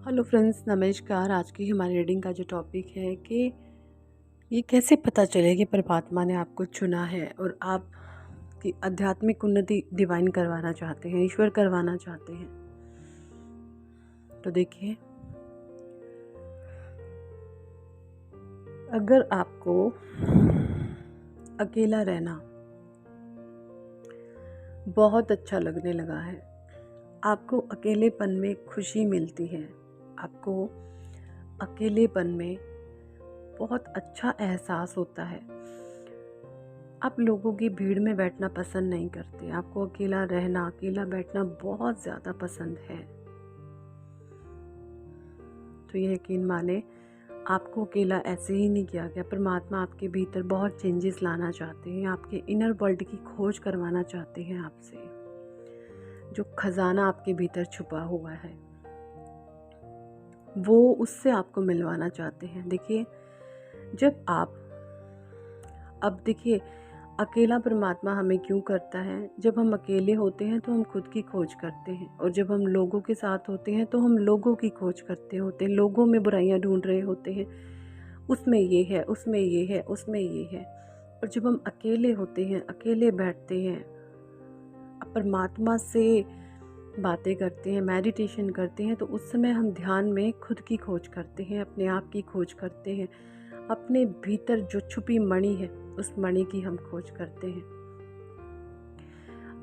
Hello friends, नमस्कार। आज की हमारी रीडिंग का जो टॉपिक है कि ये कैसे पता चले कि परमात्मा ने आपको चुना है और आप की आध्यात्मिक उन्नति डिवाइन करवाना चाहते हैं, ईश्वर करवाना चाहते हैं। तो देखिए, अगर आपको अकेला रहना बहुत अच्छा लगने लगा है, आपको अकेलेपन में खुशी मिलती है, आपको अकेलेपन में बहुत अच्छा एहसास होता है, आप लोगों की भीड़ में बैठना पसंद नहीं करते, आपको अकेला रहना, अकेला बैठना बहुत ज़्यादा पसंद है, तो ये यकीन माने आपको अकेला ऐसे ही नहीं किया गया। परमात्मा आपके भीतर बहुत चेंजेस लाना चाहते हैं, आपके इनर वर्ल्ड की खोज करवाना चाहते हैं आपसे। जो खजाना आपके भीतर छुपा हुआ है वो उससे आपको मिलवाना चाहते हैं। देखिए, जब आप अब देखिए, अकेला परमात्मा हमें क्यों करता है? जब हम अकेले होते हैं तो हम खुद की खोज करते हैं, और जब हम लोगों के साथ होते हैं तो हम लोगों की खोज करते होते हैं, लोगों में बुराइयां ढूंढ रहे होते हैं, उसमें ये है, उसमें ये है, उसमें ये है। और जब हम अकेले होते हैं, अकेले बैठते हैं, परमात्मा से बातें करते हैं, मेडिटेशन करते हैं, तो उस समय हम ध्यान में खुद की खोज करते हैं, अपने आप की खोज करते हैं, अपने भीतर जो छुपी मणि है उस मणि की हम खोज करते हैं।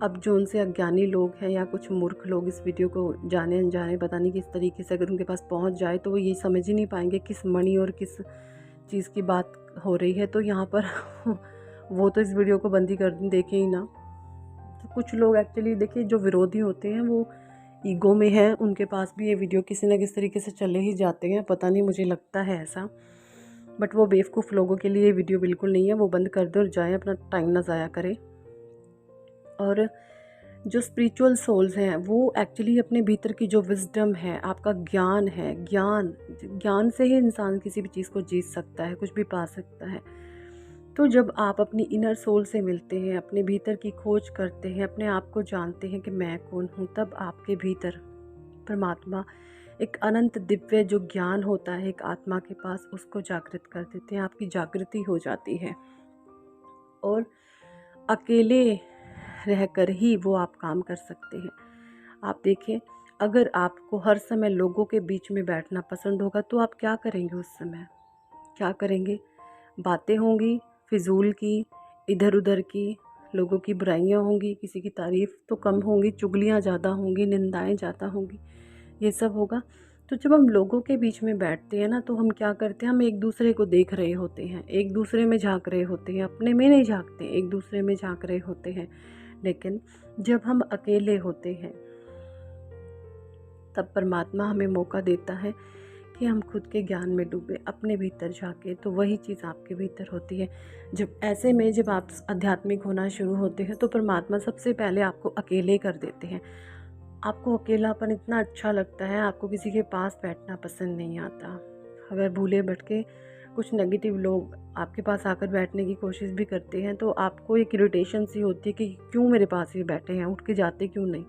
अब जो उनसे अज्ञानी लोग हैं या कुछ मूर्ख लोग इस वीडियो को जाने अनजाने पता नहीं किस तरीके से अगर उनके पास पहुंच जाए तो वो ये समझ ही नहीं पाएंगे किस मणि और किस चीज़ की बात हो रही है। तो यहाँ पर वो तो इस वीडियो को बंद ही कर देखें ही ना। तो कुछ लोग एक्चुअली देखिए, जो विरोधी होते हैं वो ईगो में है, उनके पास भी ये वीडियो किसी न किस तरीके से चले ही जाते हैं, पता नहीं, मुझे लगता है ऐसा। बट वो बेवकूफ़ लोगों के लिए ये वीडियो बिल्कुल नहीं है, वो बंद कर दे और जाएँ, अपना टाइम ना ज़ाया करें। और जो स्पिरिचुअल सोल्स हैं वो एक्चुअली अपने भीतर की जो विजडम है, आपका ज्ञान है, ज्ञान से ही इंसान किसी भी चीज़ को जीत सकता है, कुछ भी पा सकता है। तो जब आप अपनी इनर सोल से मिलते हैं, अपने भीतर की खोज करते हैं, अपने आप को जानते हैं कि मैं कौन हूँ, तब आपके भीतर परमात्मा एक अनंत दिव्य जो ज्ञान होता है एक आत्मा के पास, उसको जागृत कर देते हैं, आपकी जागृति हो जाती है। और अकेले रहकर ही वो आप काम कर सकते हैं। आप देखें, अगर आपको हर समय लोगों के बीच में बैठना पसंद होगा तो आप क्या करेंगे? उस समय क्या करेंगे? बातें होंगी फिजूल की, इधर उधर की, लोगों की बुराइयां होंगी, किसी की तारीफ तो कम होंगी, चुगलियां ज़्यादा होंगी, निंदाएं ज़्यादा होंगी, ये सब होगा। तो जब हम लोगों के बीच में बैठते हैं ना, तो हम क्या करते हैं? हम एक दूसरे को देख रहे होते हैं, एक दूसरे में झांक रहे होते हैं, अपने में नहीं झांकते, एक दूसरे में झांक रहे होते हैं। लेकिन जब हम अकेले होते हैं तब परमात्मा हमें मौका देता है कि हम खुद के ज्ञान में डूबे, अपने भीतर झांके, तो वही चीज़ आपके भीतर होती है। जब ऐसे में जब आप आध्यात्मिक होना शुरू होते हैं तो परमात्मा सबसे पहले आपको अकेले कर देते हैं। आपको अकेलापन इतना अच्छा लगता है, आपको किसी के पास बैठना पसंद नहीं आता। अगर भूले भटके कुछ नेगेटिव लोग आपके पास आकर बैठने की कोशिश भी करते हैं तो आपको एक इरिटेशन सी होती है कि क्यों मेरे पास ही बैठे हैं, उठ के जाते क्यों नहीं,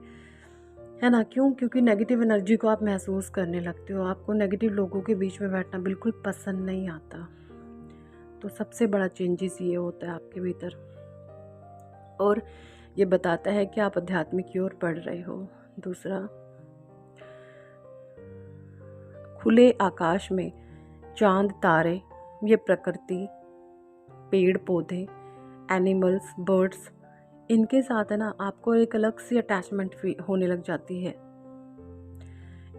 है ना? क्यों? क्योंकि नेगेटिव एनर्जी को आप महसूस करने लगते हो, आपको नेगेटिव लोगों के बीच में बैठना बिल्कुल पसंद नहीं आता। तो सबसे बड़ा चेंजेस ये होता है आपके भीतर, और ये बताता है कि आप अध्यात्म की ओर बढ़ रहे हो। दूसरा, खुले आकाश में चांद तारे, ये प्रकृति, पेड़ पौधे, एनिमल्स, बर्ड्स, इनके साथ है ना आपको एक अलग सी अटैचमेंट होने लग जाती है,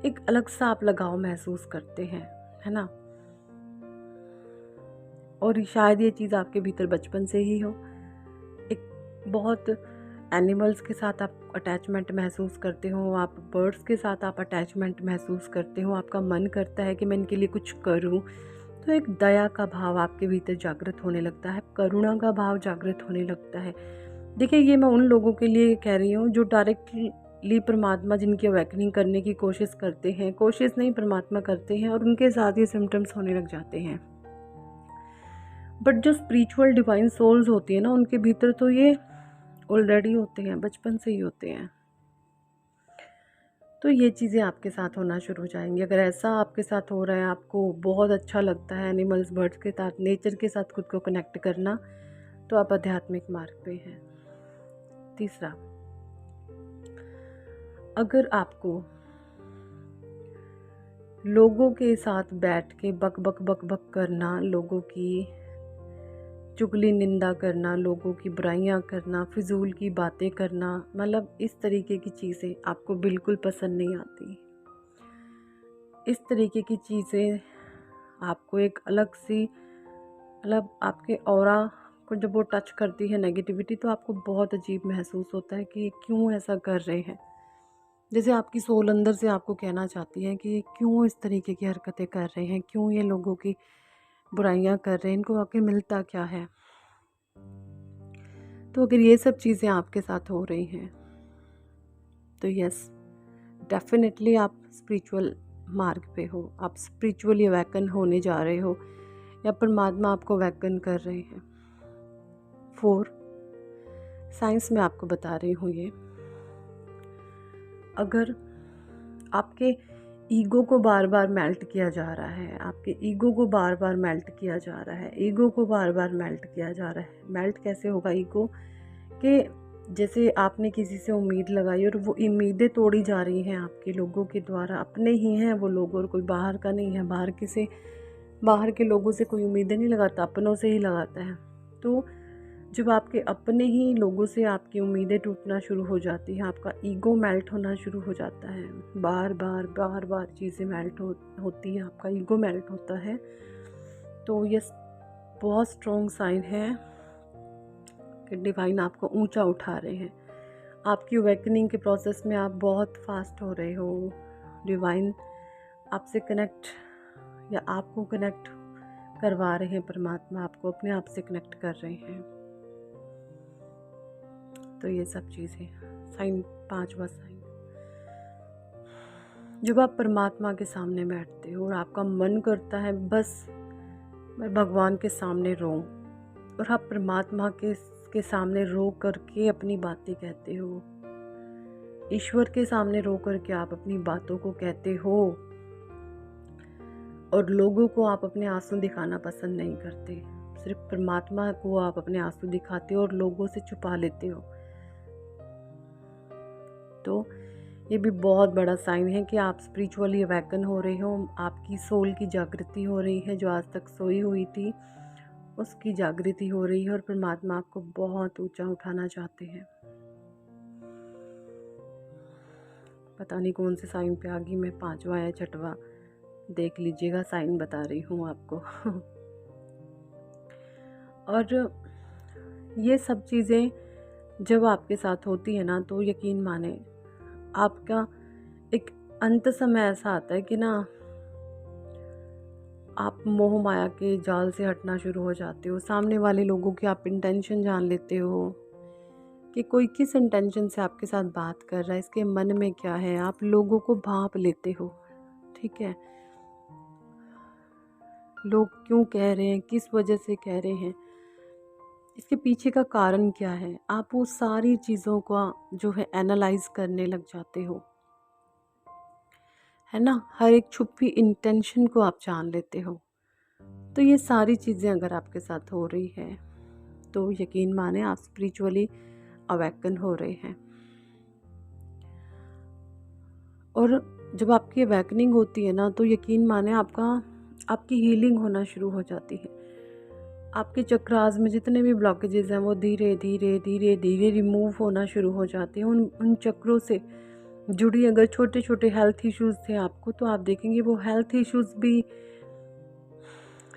एक अलग सा आप लगाव महसूस करते हैं, है ना? और शायद ये चीज़ आपके भीतर बचपन से ही हो। एक बहुत एनिमल्स के साथ आप अटैचमेंट महसूस करते हो, आप बर्ड्स के साथ आप अटैचमेंट महसूस करते हो, आपका मन करता है कि मैं इनके लिए कुछ करूं। तो एक दया का भाव आपके भीतर जागृत होने लगता है, करुणा का भाव जागृत होने लगता है। देखिए, ये मैं उन लोगों के लिए कह रही हूँ जो डायरेक्टली परमात्मा, जिनकी अवेकनिंग करने की कोशिश करते हैं, कोशिश नहीं परमात्मा करते हैं, और उनके साथ ये सिम्टम्स होने लग जाते हैं। बट जो स्पिरिचुअल डिवाइन सोल्स होती है ना, उनके भीतर तो ये ऑलरेडी होते हैं, बचपन से ही होते हैं। तो ये चीज़ें आपके साथ होना शुरू हो जाएंगी। अगर ऐसा आपके साथ हो रहा है, आपको बहुत अच्छा लगता है एनिमल्स बर्ड्स के साथ, नेचर के साथ खुद को कनेक्ट करना, तो आप आध्यात्मिक मार्ग पे हैं। तीसरा, अगर आपको लोगों के साथ बैठ के बक बक बक बक करना, लोगों की चुगली निंदा करना, लोगों की बुराइयां करना, फिजूल की बातें करना, मतलब इस तरीके की चीज़ें आपको बिल्कुल पसंद नहीं आती। इस तरीके की चीज़ें आपको एक अलग सी, मतलब आपके ऑरा को जब वो टच करती है नेगेटिविटी, तो आपको बहुत अजीब महसूस होता है कि क्यों ऐसा कर रहे हैं। जैसे आपकी सोल अंदर से आपको कहना चाहती है कि क्यों इस तरीके की हरकतें कर रहे हैं, क्यों ये लोगों की बुराइयां कर रहे हैं, इनको आखिर मिलता क्या है। तो अगर ये सब चीज़ें आपके साथ हो रही हैं तो यस, डेफिनेटली आप स्पिरिचुअल मार्ग पे हो, आप स्पिरिचुअली अवेकन होने जा रहे हो, या परमात्मा आपको अवेकन कर रहे हैं। 4, साइंस में आपको बता रही हूँ ये, अगर आपके ईगो को बार बार मेल्ट किया जा रहा है, आपके ईगो को बार बार मेल्ट किया जा रहा है, ईगो को बार बार मेल्ट किया जा रहा है। मेल्ट कैसे होगा ईगो, कि जैसे आपने किसी से उम्मीद लगाई और वो उम्मीदें तोड़ी जा रही हैं आपके लोगों के द्वारा, अपने ही हैं वो लोग और कोई बाहर का नहीं है। बाहर के लोगों से कोई उम्मीदें नहीं लगाता, अपनों से ही लगाता है। तो जब आपके अपने ही लोगों से आपकी उम्मीदें टूटना शुरू हो जाती हैं, आपका ईगो मेल्ट होना शुरू हो जाता है, बार बार चीज़ें मेल्ट होती हैं, आपका ईगो मेल्ट होता है, तो ये बहुत स्ट्रॉन्ग साइन है कि डिवाइन आपको ऊंचा उठा रहे हैं। आपकी अवेकनिंग के प्रोसेस में आप बहुत फास्ट हो रहे हो। डिवाइन आपसे कनेक्ट, या आपको कनेक्ट करवा रहे हैं, परमात्मा आपको अपने आप से कनेक्ट कर रहे हैं। तो ये सब चीज़ें साइन, 5वां साइन, जब आप परमात्मा के सामने बैठते हो और आपका मन करता है बस मैं भगवान के सामने रोऊं, और आप परमात्मा के सामने रो करके अपनी बातें कहते हो, ईश्वर के सामने रो करके आप अपनी बातों को कहते हो, और लोगों को आप अपने आंसू दिखाना पसंद नहीं करते, सिर्फ परमात्मा को आप अपने आंसू दिखाते हो और लोगों से छुपा लेते हो। तो ये भी बहुत बड़ा साइन है कि आप स्पिरिचुअली अवेकन हो रहे हो, आपकी सोल की जागृति हो रही है, जो आज तक सोई हुई थी उसकी जागृति हो रही है, और परमात्मा आपको बहुत ऊंचा उठाना चाहते हैं। पता नहीं कौन से साइन पे आ गई मैं, 5वां या 6वां, देख लीजिएगा, साइन बता रही हूँ आपको। और ये सब चीज़ें जब आपके साथ होती है ना, तो यकीन माने आपका एक अंत समय ऐसा आता है कि ना आप मोह माया के जाल से हटना शुरू हो जाते हो। सामने वाले लोगों की आप इंटेंशन जान लेते हो कि कोई किस इंटेंशन से आपके साथ बात कर रहा है, इसके मन में क्या है, आप लोगों को भांप लेते हो। ठीक है, लोग क्यों कह रहे हैं, किस वजह से कह रहे हैं, इसके पीछे का कारण क्या है, आप वो सारी चीज़ों का जो है एनालाइज करने लग जाते हो, है ना। हर एक छुपी इंटेंशन को आप जान लेते हो। तो ये सारी चीज़ें अगर आपके साथ हो रही है तो यकीन माने आप स्पिरिचुअली अवेकन हो रहे हैं। और जब आपकी अवेकनिंग होती है ना, तो यकीन माने आपकी हीलिंग होना शुरू हो जाती है। आपके चक्रास में जितने भी ब्लॉकेजेस हैं वो धीरे धीरे धीरे धीरे रिमूव होना शुरू हो जाते हैं। उन चक्रों से जुड़ी अगर छोटे छोटे हेल्थ इश्यूज़ थे आपको, तो आप देखेंगे वो हेल्थ इश्यूज़ भी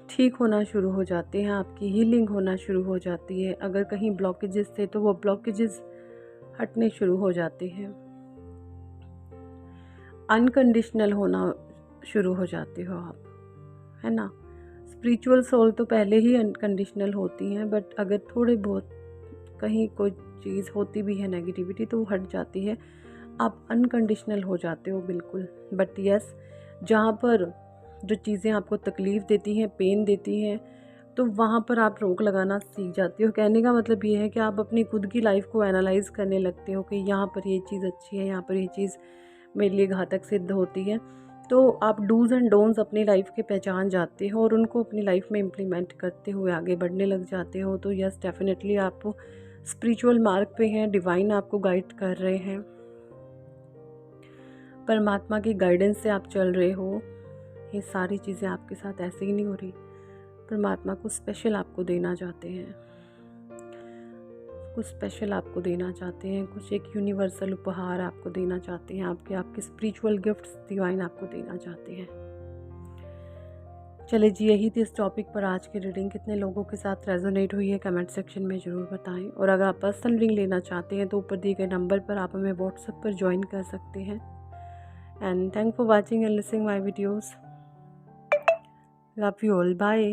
ठीक होना शुरू हो जाते हैं, आपकी हीलिंग होना शुरू हो जाती है। अगर कहीं ब्लॉकेजेस थे तो वो ब्लॉकेजेस हटने शुरू हो जाते हैं, अनकंडीशनल होना शुरू हो जाते हो आप, है ना। स्पिरिचुअल सोल तो पहले ही अनकंडीशनल होती हैं, बट अगर थोड़े बहुत कहीं कोई चीज़ होती भी है नेगेटिविटी, तो वो हट जाती है, आप अनकंडीशनल हो जाते हो बिल्कुल। बट यस, जहाँ पर जो चीज़ें आपको तकलीफ़ देती हैं, पेन देती हैं, तो वहाँ पर आप रोक लगाना सीख जाते हो। कहने का मतलब ये है कि आप अपनी खुद की लाइफ को एनालाइज करने लगते हो कि यहाँ पर ये चीज़ अच्छी है, यहाँ पर ये चीज़ मेरे लिए घातक सिद्ध होती है। तो आप डूज़ एंड डोंट्स अपनी लाइफ के पहचान जाते हो और उनको अपनी लाइफ में इम्प्लीमेंट करते हुए आगे बढ़ने लग जाते हो, तो यस डेफिनेटली आप स्पिरिचुअल मार्ग पे हैं, डिवाइन आपको गाइड कर रहे हैं, परमात्मा की गाइडेंस से आप चल रहे हो। ये सारी चीज़ें आपके साथ ऐसे ही नहीं हो रही, परमात्मा कुछ स्पेशल आपको देना चाहते हैं, कुछ स्पेशल आपको देना चाहते हैं, कुछ एक यूनिवर्सल उपहार आपको देना चाहते हैं, आपके स्पिरिचुअल गिफ्ट्स डिवाइन आपको देना चाहते हैं। चले जी, यही थी इस टॉपिक पर आज की रीडिंग। कितने लोगों के साथ रेजोनेट हुई है कमेंट सेक्शन में ज़रूर बताएं। और अगर आप पर्सनल रीडिंग लेना चाहते हैं तो ऊपर दिए गए नंबर पर आप हमें व्हाट्सएप पर ज्वाइन कर सकते हैं। And thank for watching and listening my videos. Love you all, bye.